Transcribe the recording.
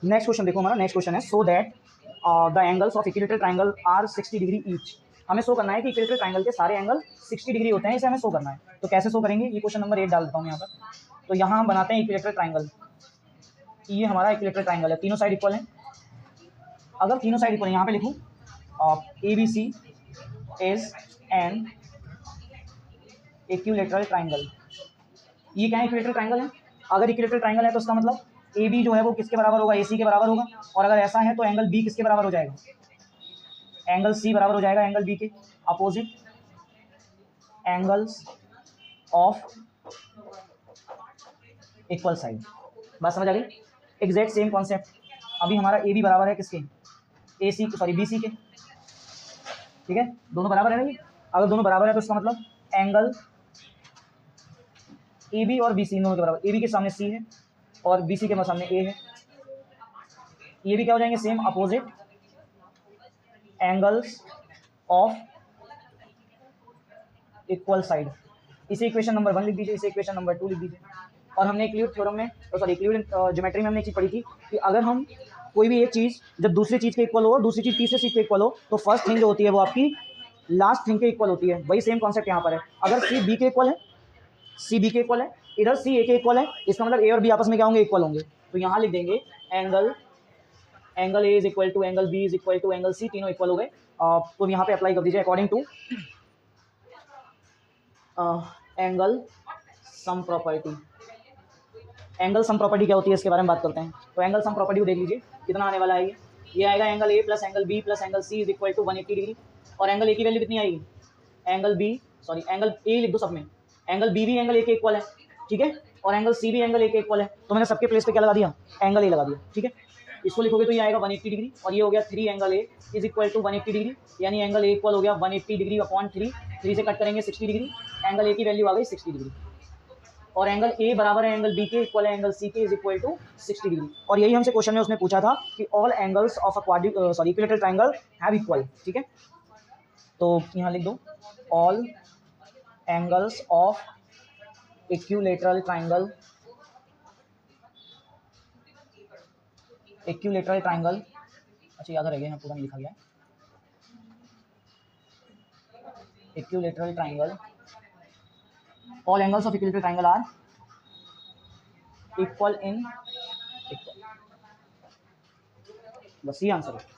Next question देखो, हमारा next question है so that the angles of equilateral triangle are 60 degree each. हमें show करना है कि इक्विलेटरल ट्राइंगल के सारे एंगल 60 डिग्री होते हैं, इसे हमें शो करना है। तो कैसे शो करेंगे, ये क्वेश्चन नंबर 8 डाल देता हूँ यहाँ पर। तो यहाँ हम बनाते हैं इक्विलेटरल ट्राइंगल। ये हमारा इक्विलेटरल ट्राइंगल है, तीनों साइड इक्वल हैं। अगर तीनों साइड इक्वल है, यहाँ पे लिखूँ A B C is an equilateral triangle. ये क्या है, इक्विलेटरल ट्राइंगल है। अगर इक्विलेटरल ट्राइंगल है तो इसका मतलब ए बी जो है वो किसके बराबर होगा, ए सी के बराबर होगा। और अगर ऐसा है तो एंगल बी किसके बराबर हो जाएगा, एंगल सी बराबर हो जाएगा एंगल बी के। Opposite angles of equal side. बात समझ आ गई, एग्जैक्ट सेम कॉन्सेप्ट। अभी हमारा ए बी बराबर है किसके, ए सी सॉरी बी सी के, ठीक है, दोनों बराबर है ना। ये अगर दोनों बराबर है तो इसका मतलब एंगल ए बी और बी सी दोनों के बराबर, ए बी के सामने सी है और बी सी के सामने ए है। ये भी क्या हो जाएंगे, same opposite angles of equal side. इसे इक्वेशन नंबर 1 लिख दीजिए, इसे इक्वेशन नंबर 2 लिख दीजिए। और हमने यूक्लिड थ्योरम में सॉरी यूक्लिड ज्योमेट्री में हमने एक चीज़ पढ़ी थी कि अगर हम कोई भी एक चीज़ जब दूसरी चीज़ के इक्वल हो और दूसरी चीज़ तीसरी चीज़ के इक्वल हो तो फर्स्ट थिंग जो होती है वो आपकी लास्ट थिंग के इक्वल होती है। वही सेम कॉन्सेप्ट यहाँ पर है। अगर सी बी के इक्वल है, सी बी के इक्वल है, इधर सी ए के इक्वल है, इसका मतलब ए और बी आपस में क्या होंगे, इक्वल होंगे। तो यहाँ लिख देंगे angle A is equal to angle B is equal to angle C, तीनों इक्वल हो गए। तो यहाँ पे अप्लाई कर दीजिए according to angle sum property. Angle sum property क्या होती है इसके बारे में बात करते हैं। तो एंगल सम प्रॉपर्टी को देख लीजिए कितना आने वाला है। ये आएगा angle A plus angle B plus angle C is equal to 180 degree. और एंगल ए की वैल्यू कितनी आएगी, angle B sorry angle A लिख दो सब में, एंगल बी भी एंगल ए के इक्वल है, ठीक है, और एंगल सी भी एंगल ए के इक्वल है। तो मैंने सबके प्लेस पे क्या लगा दिया, एंगल ए लगा दिया, ठीक है। इसको लिखोगे तो ये आएगा 180 डिग्री और ये हो गया 3 angle A is equal to 180 degree, यानी एंगल ए इक्वल हो गया 180 डिग्री अपॉन 3 से कट करेंगे 60 डिग्री। एंगल ए की वैल्यू आ गई 60 डिग्री और एंगल ए बराबर है एंगल बी के इक्वल है एंगल सी के इज इक्वल टू 60 डिग्री। और यही हमसे क्वेश्चन में उसने पूछा था कि all angles of a equilateral triangle have equal, ठीक है। तो यहाँ लिख दो all angles of equilateral triangle अच्छा याद रह गया, यहाँ पूरा नहीं लिखा गया है। Equilateral triangle, all angles of equilateral triangle are equal in equal, बस ये आंसर है।